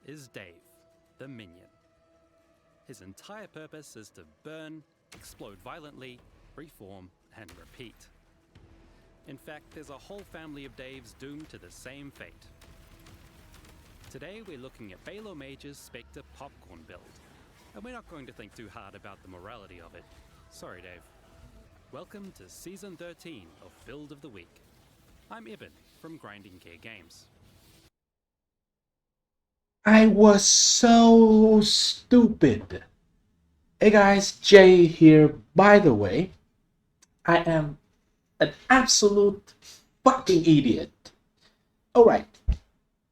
is Dave, the minion. His entire purpose is to burn, explode violently, reform, and repeat. In fact, there's a whole family of Daves doomed to the same fate. Today we're looking at Balormage's Spectre popcorn build, and we're not going to think too hard about the morality of it. Sorry, Dave. Welcome to Season 13 of Build of the Week. I'm Ibn from Grinding Gear Games. I was so stupid. Hey guys, Jay here. By the way, I am an absolute fucking idiot. Alright,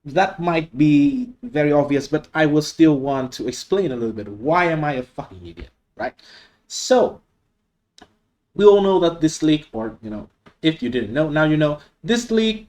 that might be very obvious, but I will still want to explain a little bit. Why am I a fucking idiot, right? So, we all know that this league, or if you didn't know, now you know, this league,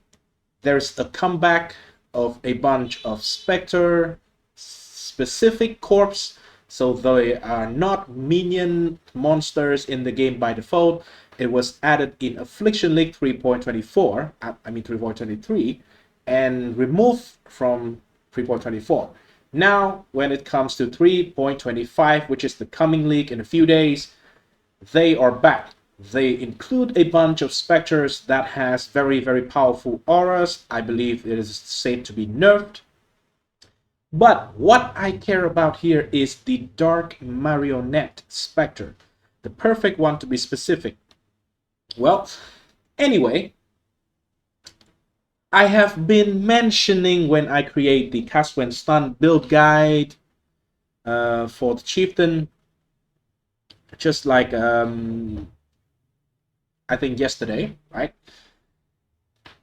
there's a comeback of a bunch of Spectre specific corps, so they are not minion monsters in the game by default. It was added in Affliction League 3.24, 3.23, and removed from 3.24. Now, when it comes to 3.25, which is the coming league in a few days, they are back. They include a bunch of Spectres that has very, very powerful auras. I believe it is safe to be nerfed. But what I care about here is the Dark Marionette Spectre. The perfect one, to be specific. Well, anyway, I have been mentioning when I create the Cast When Stunned build guide for the Chieftain, just like I think yesterday, right?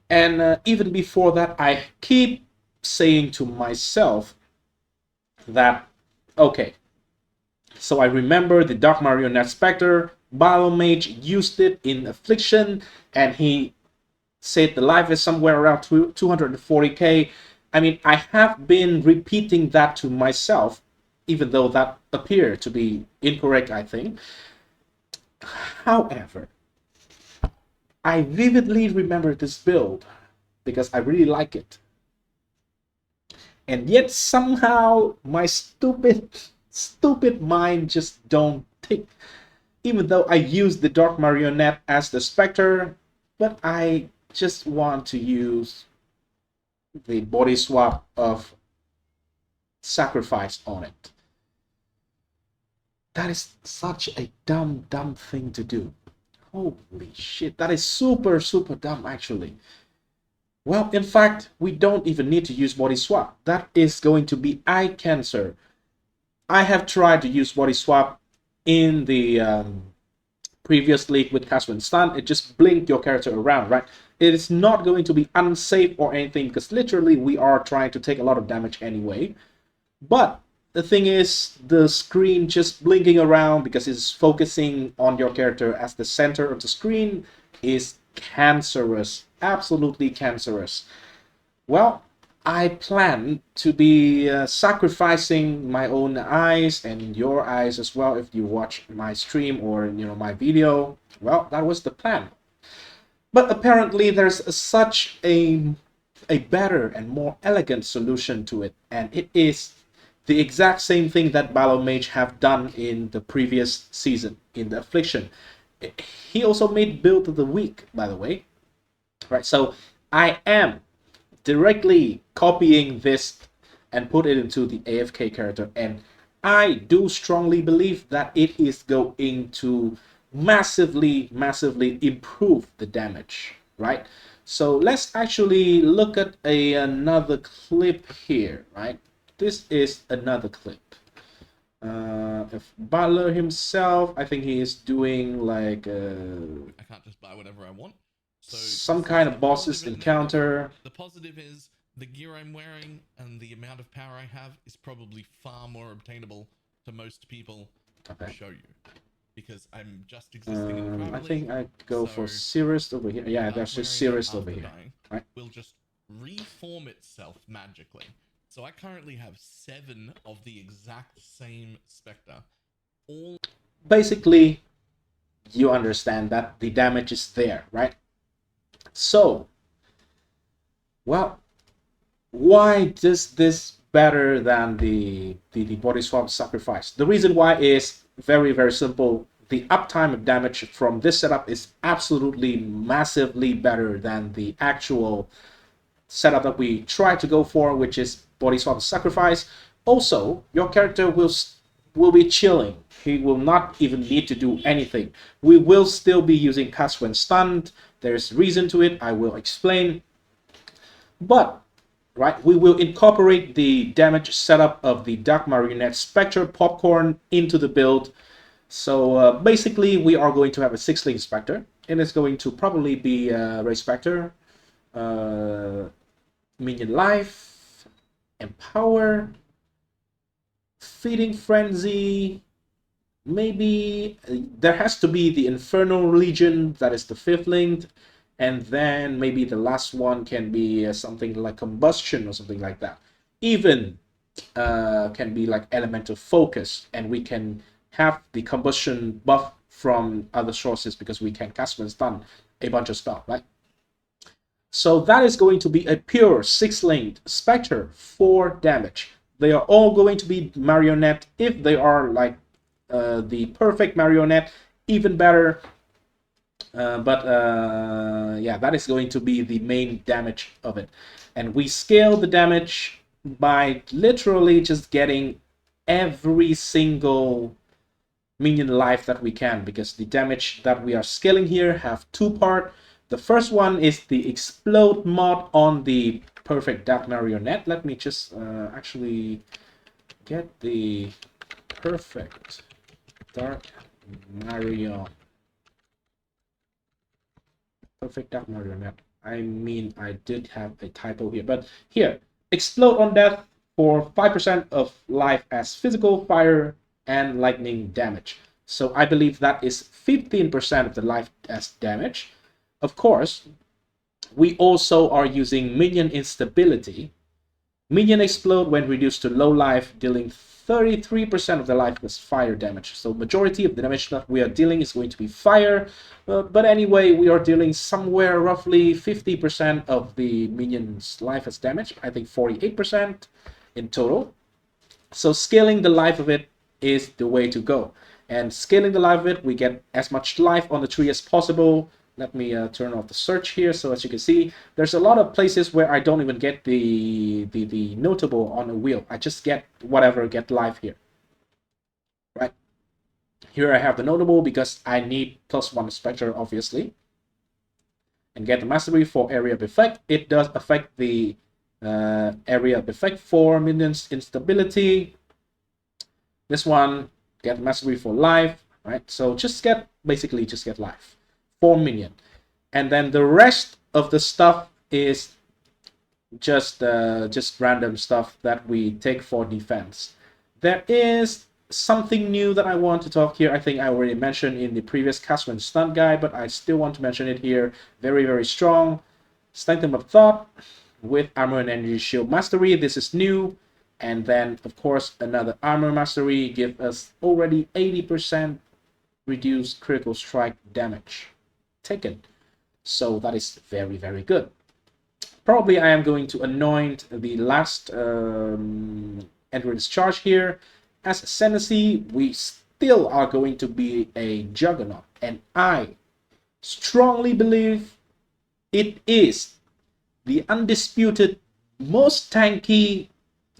And even before that, I keep saying to myself that, okay, so I remember the Dark Marionette Spectre, Balormage used it in Affliction, and he said the life is somewhere around 240k. I mean, I have been repeating that to myself, even though that appeared to be incorrect, I think. However, I vividly remember this build because I really like it. And yet somehow my stupid mind just don't tick. Even though I use the Dark Marionette as the Spectre, but I just want to use the body swap of Sacrifice on it. That is such a dumb thing to do. Holy shit, that is super dumb actually. Well, in fact, we don't even need to use body swap. That is going to be eye cancer. I have tried to use body swap in the previous league with Cast When Stunned. It just blinked your character around, right? It is not going to be unsafe or anything because literally we are trying to take a lot of damage anyway. But the thing is, the screen just blinking around because it's focusing on your character as the center of the screen is cancerous. Absolutely cancerous. Well, I plan to be sacrificing my own eyes and your eyes as well if you watch my stream or my video. Well, that was the plan. But apparently there's such a better and more elegant solution to it, and it is the exact same thing that Balormage have done in the previous season, in the Affliction. He also made Build of the Week, by the way. Right, so I am directly copying this and put it into the AFK character, and I do strongly believe that it is going to massively improve the damage, right? So let's actually look at another clip here, right? This is another clip. If Balor himself, I think he is doing like I can't just buy whatever I want. So some kind of bosses encounter. The positive is the gear I'm wearing and the amount of power I have is probably far more obtainable to most people to show you. Because I'm just existing in the I think I'd go for Cirrus over here. Yeah, there's just Cirrus over here. Right? Will just reform itself magically. So I currently have 7 of the exact same Spectre. All basically, you understand that the damage is there, right? So, well, why does this better than the body swap sacrifice. The reason why is very, very simple. The uptime of damage from this setup is absolutely massively better than the actual setup that we try to go for, which is body swap sacrifice. Also, your character will be chilling. He will not even need to do anything. We will still be using cast when stunned. There's reason to it. I will explain. But right, we will incorporate the damage setup of the Dark Marionette Spectre Popcorn into the build. So basically, we are going to have a 6-link Spectre, and it's going to probably be Ray Spectre, Minion Life, Empower, Feeding Frenzy. Maybe there has to be the Infernal Legion, that is the 5th link, and then maybe the last one can be something like Combustion or something like that. Even can be like Elemental Focus, and we can have the Combustion buff from other sources because we can cast and stun a bunch of stuff, right? So that is going to be a pure 6-linked Spectre for damage. They are all going to be marionette. If they are like the perfect marionette, even better. Yeah, that is going to be the main damage of it. And we scale the damage by literally just getting every single minion life that we can, because the damage that we are scaling here have 2 parts. The first one is the explode mod on the perfect dark marionette. Let me just actually get the perfect dark marionette. Perfect dark marionette. I mean, I did have a typo here, but here, explode on death for 5% of life as physical, fire, and lightning damage. So I believe that is 15% of the life as damage. Of course, we also are using minion instability. Minion explode when reduced to low life, dealing 33% of the life as fire damage. So majority of the damage that we are dealing is going to be fire. But anyway, we are dealing somewhere roughly 50% of the minion's life as damage. I think 48% in total. So scaling the life of it is the way to go. And scaling the life of it, we get as much life on the tree as possible. Let me turn off the search here. So as you can see, there's a lot of places where I don't even get the notable on a wheel. I just get whatever, get life here. Right. Here I have the notable because I need +1 Spectre, obviously. And get the mastery for area of effect. It does affect the area of effect for minions instability. This one, get mastery for life, right? So just get, basically just get life for minion. And then the rest of the stuff is just random stuff that we take for defense. There is something new that I want to talk here. I think I already mentioned in the previous cast when stun guide, but I still want to mention it here. Very, very strong. Strength of Thought with armor and energy shield mastery. This is new. And then, of course, another armor mastery give us already 80% reduced critical strike damage taken. So that is very, very good. Probably I am going to anoint the last endurance charge here. As ascendancy, we still are going to be a Juggernaut. And I strongly believe it is the undisputed most tanky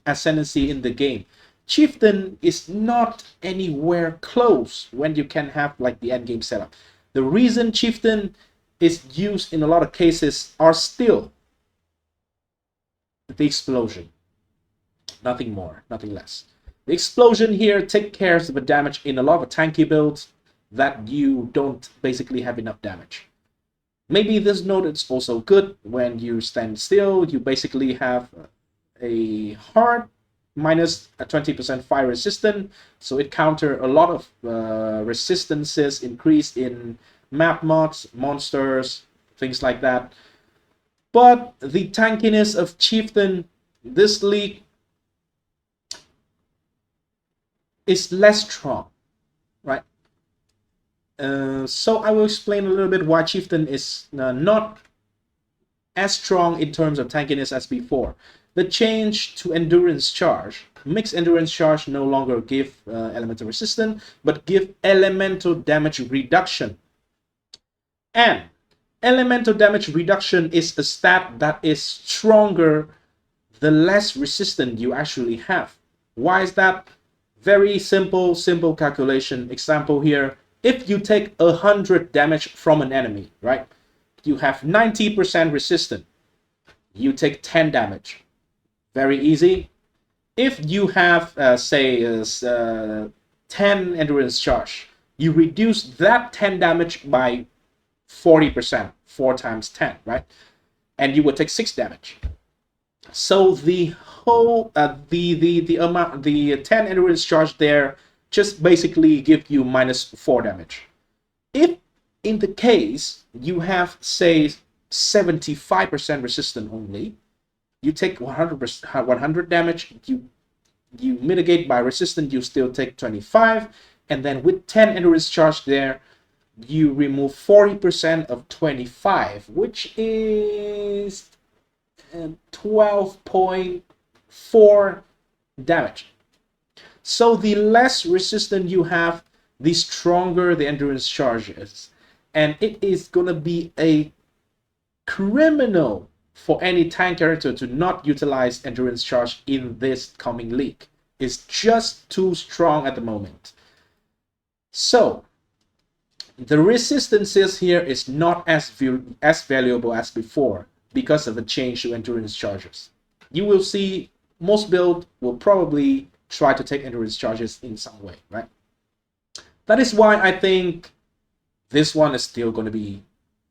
ascendancy in the game. Chieftain is not anywhere close when you can have like the end game setup. The reason Chieftain is used in a lot of cases are still the explosion. Nothing more, nothing less. The explosion here takes care of the damage in a lot of tanky builds that you don't basically have enough damage. Maybe this node is also good when you stand still. You basically have a hard minus a 20% fire resistant, so it counter a lot of resistances increase in map mods, monsters, things like that. But the tankiness of Chieftain this league is less strong, right? So I will explain a little bit why Chieftain is not as strong in terms of tankiness as before. The change to endurance charge. Mixed endurance charge no longer give elemental resistance, but give elemental damage reduction. And elemental damage reduction is a stat that is stronger the less resistant you actually have. Why is that? Very simple calculation. Example here. If you take 100 damage from an enemy, right? You have 90% resistant. You take 10 damage. Very easy. If you have, say, 10 endurance charge, you reduce that 10 damage by 40%, 4 times 10, right? And you would take 6 damage. So the whole, the amount, the 10 endurance charge there just basically give you minus 4 damage. If in the case you have, say, 75% resistant only, you take 100 damage, you mitigate by resistance, you still take 25, and then with 10 endurance charge there, you remove 40% of 25, which is 12.4 damage. So the less resistant you have, the stronger the endurance charge is. And it is going to be a criminal for any tank character to not utilize endurance charge in this coming league. It's just too strong at the moment. So the resistances here is not as valuable as before because of the change to endurance charges. You will see most build will probably try to take endurance charges in some way, right? That is why I think this one is still going to be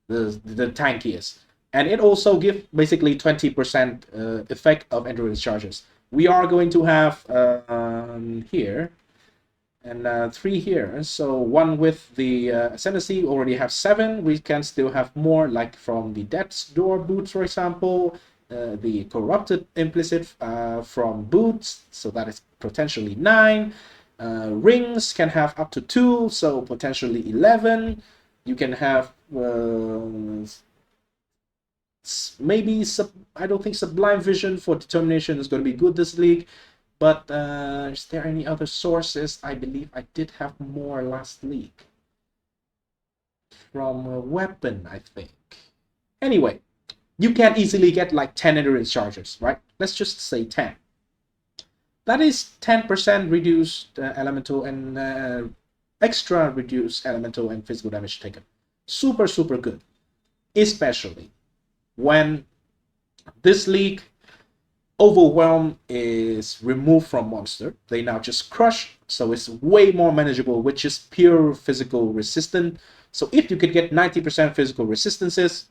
the tankiest. And it also gives basically 20% effect of endurance charges. We are going to have here and 3 here. So 1 with the ascendancy, already have 7. We can still have more, like from the Death's Door boots, for example. The corrupted implicit from boots, so that is potentially 9. Rings can have up to 2, so potentially 11. You can have maybe I don't think Sublime Vision for Determination is going to be good this league, but is there any other sources? I believe I did have more last league from a weapon, I think. Anyway, you can easily get like 10 endurance charges, right? Let's just say 10. That is 10% reduced elemental and extra reduced elemental and physical damage taken. Super good, especially when this league overwhelm is removed from monster. They now just crush, so it's way more manageable, which is pure physical resistance. So if you could get 90% physical resistances,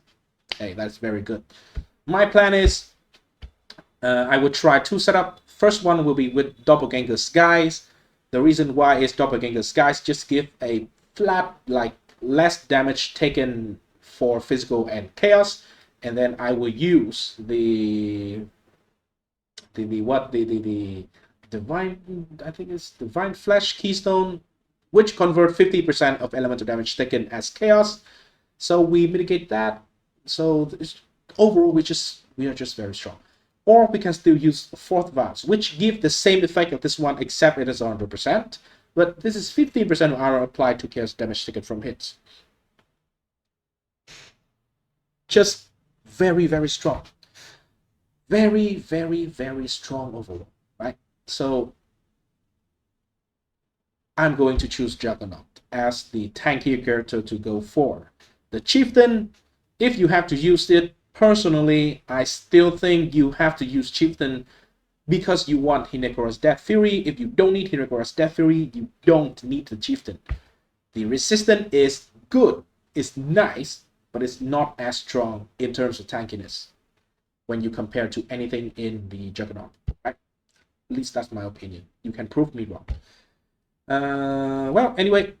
hey, that's very good. My plan is I would try 2 setup. First one will be with Doppelganger Skies. The reason why is Doppelganger Skies just give a flat, like, less damage taken for physical and chaos. And then I will use the divine, I think it's divine flesh keystone, which convert 50% of elemental damage taken as chaos. So we mitigate that. So overall we are just very strong. Or we can still use 4th Vows, which give the same effect of this one, except it is 100%. But this is 15% of armor applied to chaos damage taken from hits. Just very strong. Very strong overall, right? So I'm going to choose Juggernaut as the tankier character to go for. The Chieftain, if you have to use it, personally, I still think you have to use Chieftain because you want Hinekora's Death Fury. If you don't need Hinekora's Death Fury, you don't need the Chieftain. The resistance is good, it's nice, but it's not as strong in terms of tankiness when you compare to anything in the Juggernaut, right? At least that's my opinion. You can prove me wrong. Well, anyway,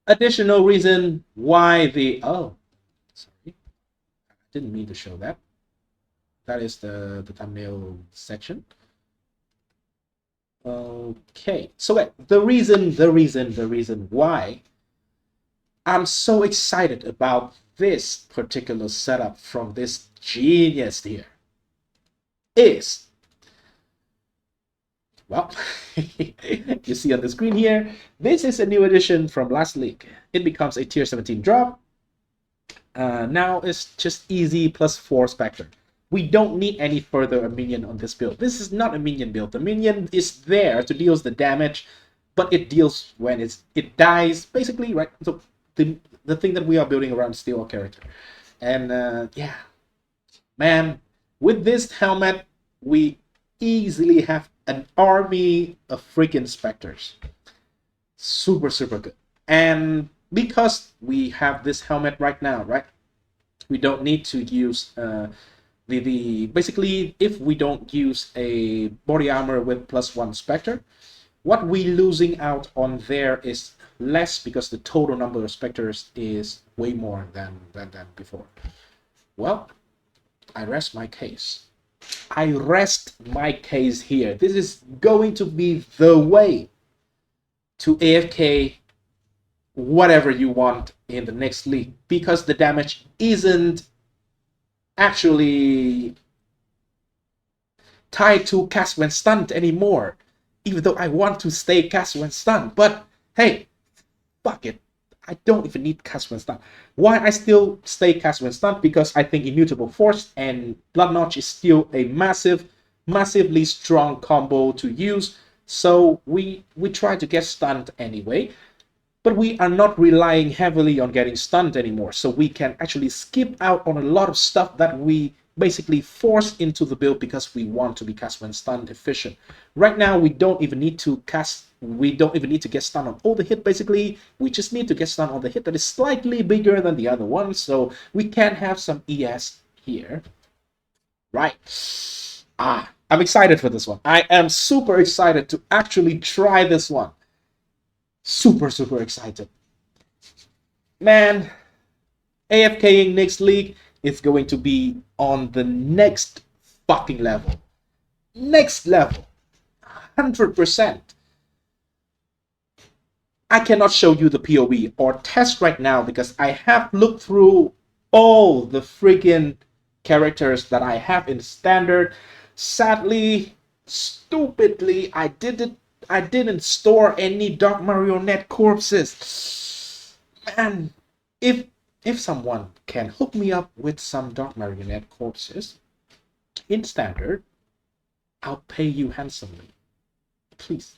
additional reason why the... Oh, sorry. I didn't mean to show that. That is the thumbnail section. Okay, so the reason why I'm so excited about this particular setup from this genius here is, well, you see on the screen here, this is a new addition from last league. It becomes a tier 17 drop. Now it's just easy +4 Spectre. We don't need any further a minion on this build. This is not a minion build. The minion is there to deal the damage, but it deals when it dies, basically, right? So the thing that we are building around is still our character. And yeah, man, with this helmet, we easily have an army of freaking Spectres. Super, super good. And because we have this helmet right now, right? We don't need to use basically, if we don't use a body armor with +1 Spectre, what we losing out on there is less because the total number of Spectres is way more than before. Well, I rest my case. I rest my case here. This is going to be the way to AFK whatever you want in the next league, because the damage isn't actually tied to cast when stunned anymore, even though I want to stay cast when stunned. But hey, fuck it, I don't even need cast when stunned. Why I still stay cast when stunned? Because I think Immutable Force and Blood Notch is still a massively strong combo to use, so we try to get stunned anyway. But we are not relying heavily on getting stunned anymore, so we can actually skip out on a lot of stuff that we basically force into the build because we want to be cast when stunned efficient. Right now, we don't even need to get stunned on all the hit. Basically, we just need to get stunned on the hit that is slightly bigger than the other one, so we can have some ES here. Right. I'm excited for this one. I am super excited to actually try this one. Super, super excited. Man, AFKing next league is going to be on the next fucking level. Next level. 100%. I cannot show you the POE or test right now because I have looked through all the freaking characters that I have in standard. Sadly, stupidly, I didn't store any dark marionette corpses. Man, if someone can hook me up with some dark marionette corpses in standard, I'll pay you handsomely. Please,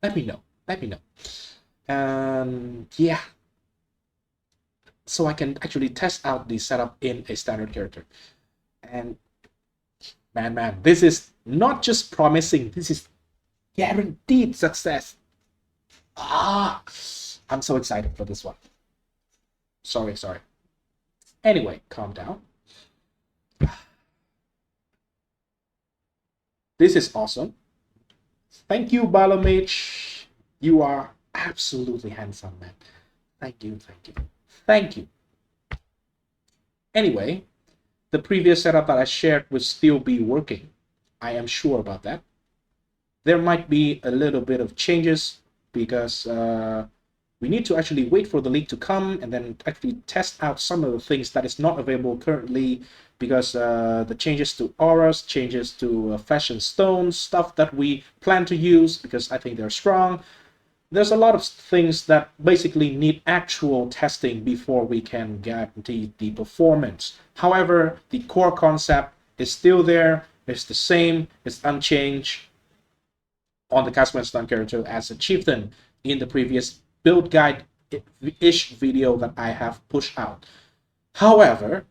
let me know. Yeah, so I can actually test out the setup in a standard character. And man, this is not just promising, this is guaranteed success. I'm so excited for this one. Sorry. Anyway, calm down. This is awesome. Thank you, Balormage. You are absolutely handsome, man. Thank you. Anyway, the previous setup that I shared will still be working. I am sure about that. There might be a little bit of changes because we need to actually wait for the league to come and then actually test out some of the things that is not available currently, because the changes to auras, changes to fashion stones, stuff that we plan to use because I think they're strong. There's a lot of things that basically need actual testing before we can guarantee the performance. However, the core concept is still there. It's the same. It's unchanged on the cast when stunned character as a chieftain in the previous build guide-ish video that I have pushed out. However,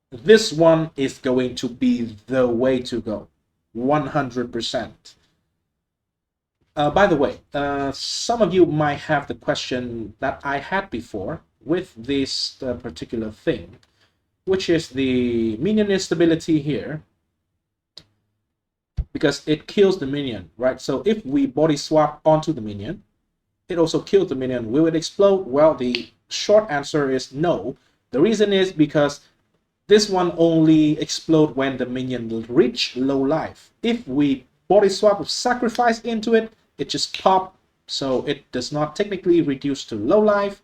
this one is going to be the way to go, 100%. By the way, some of you might have the question that I had before with this particular thing, which is the minion instability here, because it kills the minion, right? So if we body swap onto the minion, it also kills the minion. Will it explode? Well, the short answer is no. The reason is because this one only explodes when the minion will reach low life. If we body swap with sacrifice into it, it just pop, so it does not technically reduce to low life,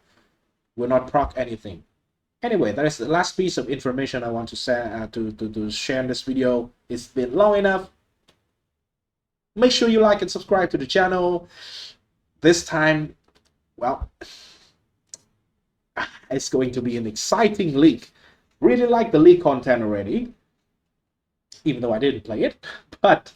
will not proc anything. Anyway, that is the last piece of information I want to say to share in this video. It's been long enough. Make sure you like and subscribe to the channel. This time, well, it's going to be an exciting league. Really like the league content already, even though I didn't play it. But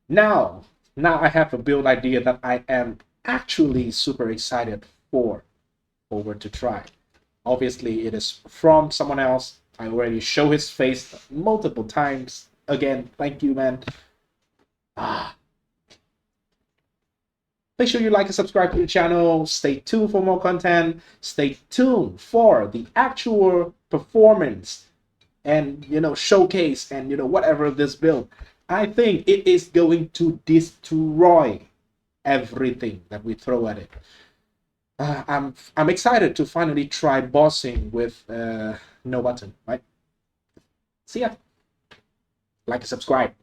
now I have a build idea that I am actually super excited forward to try. Obviously, it is from someone else. I already show his face multiple times. Again, thank you, man. Make sure you like and subscribe to the channel. Stay tuned for more content. Stay tuned for the actual performance and, you know, showcase and, you know, whatever of this build. I think it is going to destroy everything that we throw at it. I'm excited to finally try bossing with no button, right? See ya. Like and subscribe.